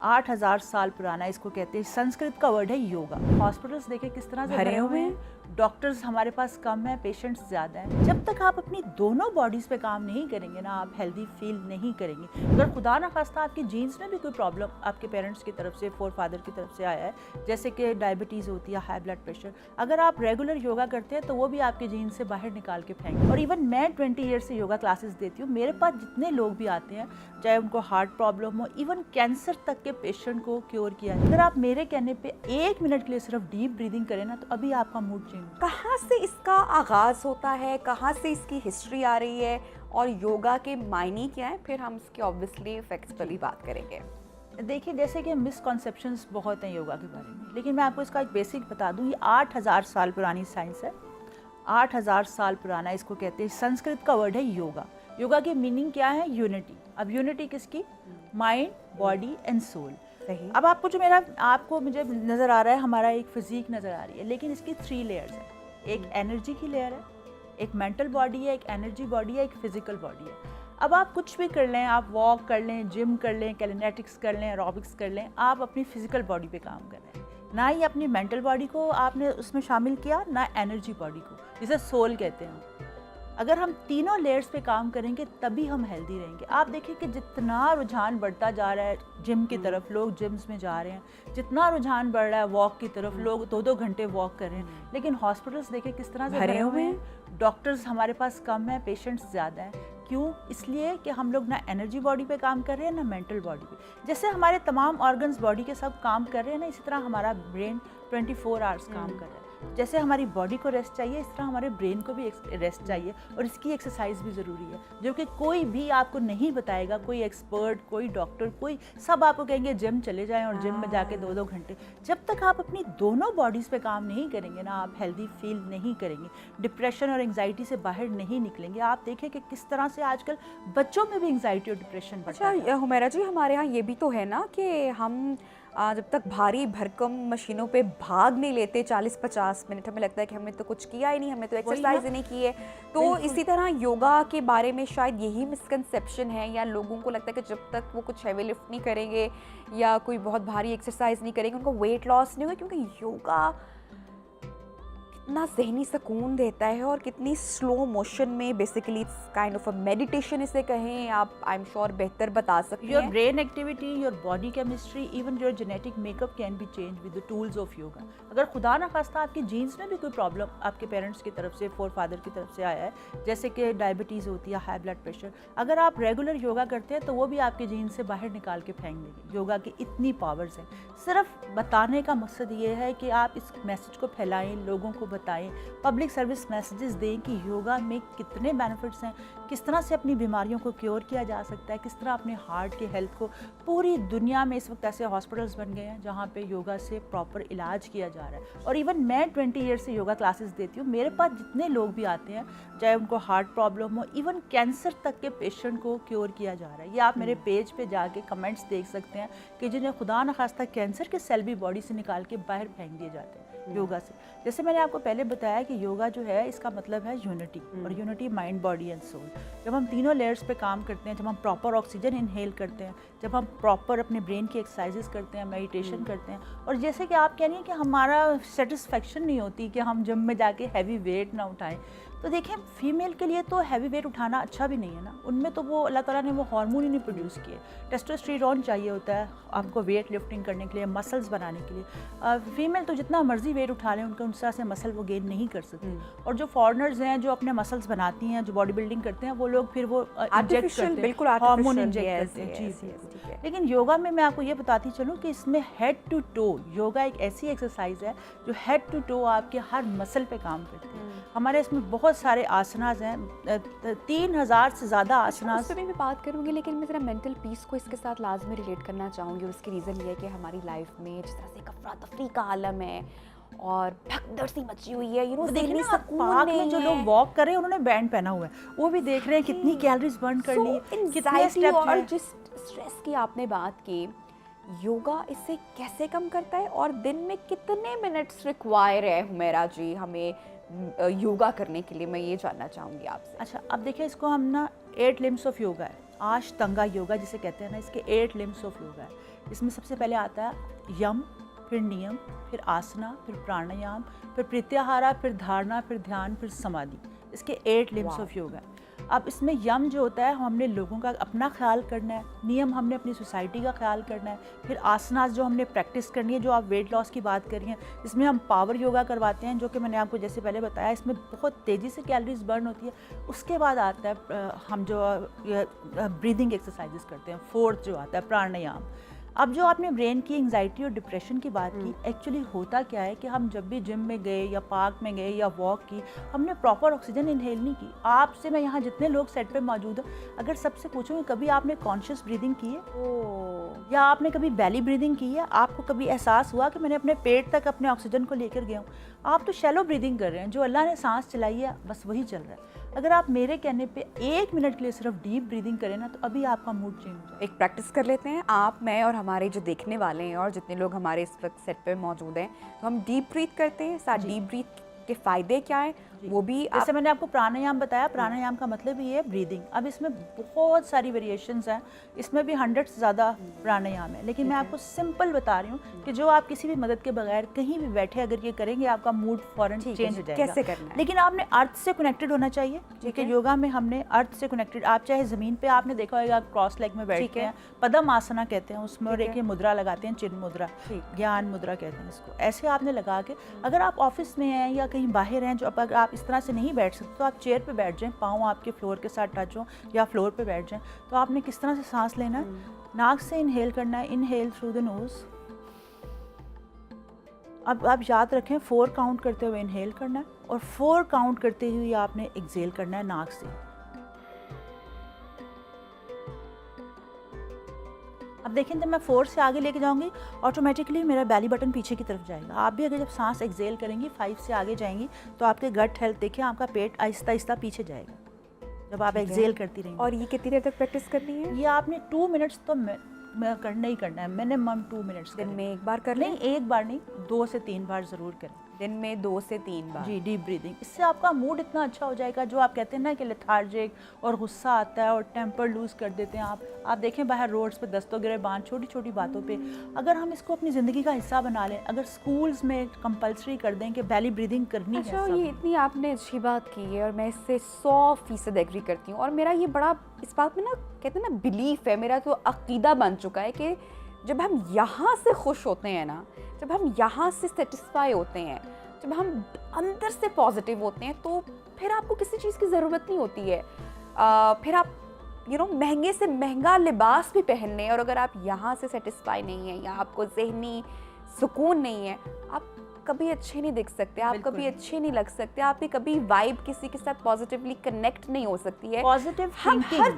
8,000 साल पुराना इसको कहते हैं। संस्कृत का वर्ड है योगा। हॉस्पिटल्स देखे किस तरह से भरे हुए हैं, डॉक्टर्स हमारे पास कम है, पेशेंट्स ज़्यादा हैं। जब तक आप अपनी दोनों बॉडीज़ पे काम नहीं करेंगे ना, आप हेल्दी फील नहीं करेंगे। अगर खुदा ना खास्ता आपकी जीन्स में भी कोई प्रॉब्लम आपके पेरेंट्स की तरफ से, फोर फादर की तरफ से आया है, जैसे कि डायबिटीज़ होती है, हाई ब्लड प्रेशर, अगर आप रेगुलर योगा करते हैं तो वो भी आपके जीन्स से बाहर निकाल के फेंकें। और इवन मैं 20 ईयर से योगा क्लासेस देती हूँ। मेरे पास जितने लोग भी आते हैं, चाहे उनको हार्ट प्रॉब्लम हो, इवन कैंसर तक के पेशेंट को क्योर किया है। अगर आप मेरे कहने पे 1 मिनट के लिए सिर्फ डीप ब्रीदिंग करें ना, तो अभी आपका मूड चेंज। कहाँ से इसका आगाज़ होता है, कहाँ से इसकी हिस्ट्री आ रही है और योगा के मायने क्या है, फिर हम इसके ऑब्वियसली इफेक्ट्स पर भी बात करेंगे। देखिए, जैसे कि मिसकॉन्सेप्शंस बहुत हैं योगा के बारे में, लेकिन मैं आपको इसका एक बेसिक बता दूं। ये 8,000 साल पुरानी साइंस है। 8,000 साल पुराना इसको कहते हैं। संस्कृत का वर्ड है योगा। योगा की मीनिंग क्या है? यूनिटी। अब यूनिटी किसकी? Mind, body and soul. सही। अब आपको जो मुझे नज़र आ रहा है, हमारा एक फिजिक नज़र आ रही है, लेकिन इसकी 3 लेयर्स है। एक एनर्जी की लेयर है, एक मेंटल बॉडी है, एक एनर्जी बॉडी है, एक फिजिकल बॉडी है। अब आप कुछ भी कर लें, आप वॉक कर लें, जिम कर लें, कैलिनेटिक्स कर लें, एरोबिक्स कर लें, आप अपनी फिजिकल बॉडी पे काम कर रहे हैं। ना ही अपनी मेंटल बॉडी को आपने उसमें शामिल किया, ना एनर्जी बॉडी को, जिसे सोल कहते हैं। अगर हम तीनों लेयर्स पे काम करेंगे तभी हम हेल्दी रहेंगे। आप देखिए कि जितना रुझान बढ़ता जा रहा है जिम की तरफ, लोग जिम्स में जा रहे हैं, जितना रुझान बढ़ रहा है वॉक की तरफ, लोग 2-2 घंटे वॉक कर रहे हैं, लेकिन हॉस्पिटल्स देखे किस तरह से भरे हुए हैं। डॉक्टर्स हमारे पास कम है, पेशेंट्स ज़्यादा हैं। क्यों? इसलिए कि हम लोग ना एनर्जी बॉडी पे काम कर रहे हैं, ना मेंटल बॉडी पे। जैसे हमारे तमाम ऑर्गन्स बॉडी के सब काम कर रहे हैं ना, इसी तरह हमारा ब्रेन 24 आवर्स काम कर रहा है। जैसे हमारी बॉडी को रेस्ट चाहिए, इस तरह हमारे ब्रेन को भी रेस्ट चाहिए, और इसकी एक्सरसाइज भी ज़रूरी है, जो कि कोई भी आपको नहीं बताएगा। कोई एक्सपर्ट, कोई डॉक्टर, कोई सब आपको कहेंगे जिम चले जाएं और जिम में जाके 2-2 घंटे। जब तक आप अपनी दोनों बॉडीज़ पे काम नहीं करेंगे ना, आप हेल्दी फील नहीं करेंगे, डिप्रेशन और एंग्जाइटी से बाहर नहीं निकलेंगे। आप देखें कि किस तरह से आजकल बच्चों में भी एंग्जाइटी और डिप्रेशन बढ़ता है। अच्छा हुमैरा जी, हमारे यहाँ ये भी तो है ना कि हम जब तक भारी भरकम मशीनों पे भाग नहीं लेते 40-50 मिनट, हमें लगता है कि हमें तो कुछ किया ही नहीं, हमें तो एक्सरसाइज ही नहीं की है। तो इसी तरह योगा के बारे में शायद यही मिसकंसेप्शन है, या लोगों को लगता है कि जब तक वो कुछ हैवी लिफ्ट नहीं करेंगे या कोई बहुत भारी एक्सरसाइज नहीं करेंगे, उनको वेट लॉस नहीं होगा। क्योंकि योगा कितना ज़हनी सुकून देता है और कितनी स्लो मोशन में, basically it's kind of a meditation इसे कहें आप, आई एम श्योर बेहतर बता सकते हैं। Your brain activity, your body chemistry, even your genetic makeup can be change with the tools of yoga. अगर खुदा ना खास्ता आपकी जीन्स में भी कोई प्रॉब्लम आपके पेरेंट्स की तरफ से, फोर फादर की तरफ से आया है, जैसे कि डायबिटीज़ होती है, हाई ब्लड प्रेशर, अगर आप रेगुलर योगा करते हैं तो वो भी आपके जीन्स से बाहर निकाल के फेंक देंगे। योगा की इतनी पावर्स हैं। सिर्फ बताने का मकसद ये है कि आप इस मैसेज को फैलाएं, लोगों को बताएं, पब्लिक सर्विस मैसेजेस दें कि योगा में कितने बेनिफिट्स हैं, किस तरह से अपनी बीमारियों को क्योर किया जा सकता है, किस तरह अपने हार्ट के हेल्थ को। पूरी दुनिया में इस वक्त ऐसे हॉस्पिटल्स बन गए हैं जहाँ पे योगा से प्रॉपर इलाज किया जा रहा है। और इवन मैं 20 ईयर से योगा क्लासेस देती हूँ। मेरे पास जितने लोग भी आते हैं, चाहे उनको हार्ट प्रॉब्लम हो, इवन कैंसर तक के पेशेंट को क्योर किया जा रहा है। ये आप मेरे पेज पे जाके कमेंट्स देख सकते हैं कि जिन्हें खुदा न खास्ता कैंसर के सेल भी बॉडी से निकाल के बाहर फेंक दिए जाते हैं योगा से। जैसे मैंने आपको पहले बताया कि योगा जो है, इसका मतलब है यूनिटी, और unity mind, body and soul. जब हम तीनों लेयर्स पे काम करते हैं, जब हम प्रॉपर ऑक्सीजन इनहेल करते हैं, जब हम प्रॉपर अपने ब्रेन की एक्सरसाइजेस करते हैं, मेडिटेशन करते हैं, और जैसे कि आप कह रही हैं कि हमारा सेटिस्फेक्शन नहीं होती कि हम जिम में जाके हैवी वेट ना उठाएं, तो देखिए फीमेल के लिए तो हैवी वेट उठाना अच्छा भी नहीं है ना। उनमें तो वो अल्लाह ताला ने वो हार्मोन ही नहीं प्रोड्यूस किए। टेस्टोस्टेरोन चाहिए होता है आपको वेट लिफ्टिंग करने के लिए, मसल्स बनाने के लिए। फीमेल तो जितना मर्जी वेट उठा लें, उनका उनसे से मसल वो गेन नहीं कर सकती। और जो फॉरेनर्स हैं जो अपने मसल्स बनाती हैं, जो बॉडी बिल्डिंग करते हैं, वो लोग फिर वो इंजेक्ट करते हैं, हार्मोन इंजेक्ट करते हैं। जी। लेकिन योगा में मैं आपको ये बताती चलूँ कि इसमें हेड टू टो, योगा एक ऐसी एक्सरसाइज है जो हेड टू टो आपके हर मसल पे काम करती है। हमारे इसमें बहुत सारे आसनास हैं, 3000 से ज़्यादा आसनास। उस पर मैं बात करूँगी, लेकिन मैं ज़रा मेंटल पीस को इसके साथ लाजमी रिलेट करना चाहूँगी। और उसकी रीज़न ये है कि हमारी लाइफ में जिस तरह से अफरा तफरी का आलम है और भगदड़ सी मची हुई है, देखिए पार्क में जो लोग वॉक कर रहे हैं, उन्होंने बैंड पहना हुआ है, वो भी देख रहे हैं कितनी कैलोरीज बर्न कर ली, कितने स्टेप। और जिस स्ट्रेस की आपने बात की, योगा इससे कैसे कम करता है और दिन में कितने मिनट्स रिक्वायर है हुमैरा जी हमें योगा करने के लिए, मैं ये जानना चाहूँगी आपसे। अच्छा, अब देखिए, इसको हम ना 8 लिम्स ऑफ योगा है, आष्टांगा योगा जिसे कहते हैं ना, इसके 8 लिम्स ऑफ योगा है। इसमें सबसे पहले आता है यम, फिर नियम, फिर आसना, फिर प्राणायाम, फिर प्रत्याहारा, फिर धारणा, फिर ध्यान, फिर समाधि। इसके 8 लिम्स ऑफ योगा। अब इसमें यम जो होता है हमने लोगों का अपना ख्याल करना है, नियम हमने अपनी सोसाइटी का ख्याल करना है, फिर आसनास जो हमने प्रैक्टिस करनी है, जो आप वेट लॉस की बात कर रही हैं, इसमें हम पावर योगा करवाते हैं, जो कि मैंने आपको जैसे पहले बताया, इसमें बहुत तेज़ी से कैलोरीज बर्न होती है। उसके बाद आता है हम जो ब्रीदिंग एक्सरसाइजेस करते हैं, 4th जो आता है प्राणायाम। अब जो आपने ब्रेन की एंजाइटी और डिप्रेशन की बात की, एक्चुअली होता क्या है कि हम जब भी जिम में गए या पार्क में गए या वॉक की, हमने प्रॉपर ऑक्सीजन इनहेल नहीं की। आपसे मैं यहाँ जितने लोग सेट पे मौजूद हैं, अगर सबसे पूछूँ कभी आपने कॉन्शियस ब्रीदिंग की है या आपने कभी बैली ब्रीदिंग की है, आपको कभी एहसास हुआ कि मैंने अपने पेट तक अपने ऑक्सीजन को लेकर गया हूँ? आप तो शैलो ब्रीदिंग कर रहे हैं, जो अल्लाह ने सांस चलाई है बस वही चल रहा है। अगर आप मेरे कहने पे 1 मिनट के लिए सिर्फ डीप ब्रीदिंग करें ना, तो अभी आपका मूड चेंज हो जाए। एक प्रैक्टिस कर लेते हैं, आप, मैं और हमारे जो देखने वाले हैं और जितने लोग हमारे इस वक्त सेट पे मौजूद हैं, तो हम डीप ब्रीथ करते हैं। साथ डीप ब्रीथ के फ़ायदे क्या हैं वो भी जैसे मैंने आपको प्राणायाम बताया, प्राणायाम का मतलब ही है ब्रीदिंग। अब इसमें बहुत सारी वेरिएशंस हैं, इसमें भी 100 से ज़्यादा प्राणायाम है, लेकिन मैं आपको सिंपल बता रही हूँ कि जो आप किसी भी मदद के बगैर कहीं भी बैठे अगर ये करेंगे, आपका मूड फौरन चेंज हो जाएगा। कैसे करना है? लेकिन आपने अर्थ से कनेक्टेड होना चाहिए, ठीक है? योगा में हमने अर्थ से कनेक्टेड, आप चाहे ज़मीन पे, आपने देखा होगा क्रॉस लेग में बैठते हैं, पद्म आसना कहते हैं उसमें, और एक ये मुद्रा लगाते हैं, चिन्ह मुद्रा, ज्ञान मुद्रा कहते हैं इसको। ऐसे आपने लगा के, अगर आप ऑफिस में हैं या कहीं बाहर हैं, जो अगर आप इस तरह से नहीं बैठ सकते, तो आप चेयर पे बैठ जाएं, पाँव आपके फ्लोर के साथ टच हो या फ्लोर पे बैठ जाएं। तो आपने किस तरह से सांस लेना है, नाक से इनहेल करना है, इनहेल थ्रू द नोज। अब आप याद रखें 4 काउंट करते हुए इनहेल करना है और 4 काउंट करते हुए आपने एक्सहेल करना है नाक से। अब देखें, जब मैं 4 से आगे लेके जाऊंगी, ऑटोमेटिकली मेरा बैली बटन पीछे की तरफ जाएगा। आप भी अगर जब सांस एक्सहेल करेंगी, 5 से आगे जाएंगी, तो आपके गट हेल्थ देखिए, आपका पेट आहिस्ता आहिस्ता पीछे जाएगा जब आप एक्सहेल करती रहेंगी। और ये कितनी देर तक प्रैक्टिस करनी है? ये आपने 2 मिनट्स तो मैं करना ही करना है, मिनिमम 2 मिनट्स। दिन में एक बार कर नहीं, एक बार नहीं, 2 से 3 बार ज़रूर करें। दिन में 2 से 3 बार। जी, डीप ब्रीदिंग। इससे आपका मूड इतना अच्छा हो जाएगा, जो आप कहते हैं ना कि लेथार्जिक और गुस्सा आता है और टेम्पर लूज़ कर देते हैं आप देखें बाहर रोड्स पे दस्तों गिरेबान छोटी छोटी बातों पे, अगर हम इसको अपनी ज़िंदगी का हिस्सा बना लें, अगर स्कूल्स में कंपलसरी कर दें कि बैली ब्रीदिंग करनी है। अच्छा, ये इतनी आपने अच्छी बात की है और मैं इससे 100% एग्री करती हूँ। और मेरा ये बड़ा इस बात में ना, कहते हैं ना, बिलीफ है, मेरा तो अकीदा बन चुका है कि जब हम यहाँ से खुश होते हैं ना, जब हम यहाँ से सेटिस्फाई होते हैं, जब हम अंदर से पॉजिटिव होते हैं, तो फिर आपको किसी चीज़ की ज़रूरत नहीं होती है। फिर आप महंगे से महंगा लिबास भी पहन लें, और अगर आप यहाँ से सेटिस्फाई नहीं हैं या आपको ज़हनी सुकून नहीं है, आप कभी अच्छे नहीं दिख सकते, आप कभी अच्छे नहीं लग सकते, आपकी कभी वाइब किसी के साथ पॉजिटिवली कनेक्ट नहीं हो सकती है। Positive thinking,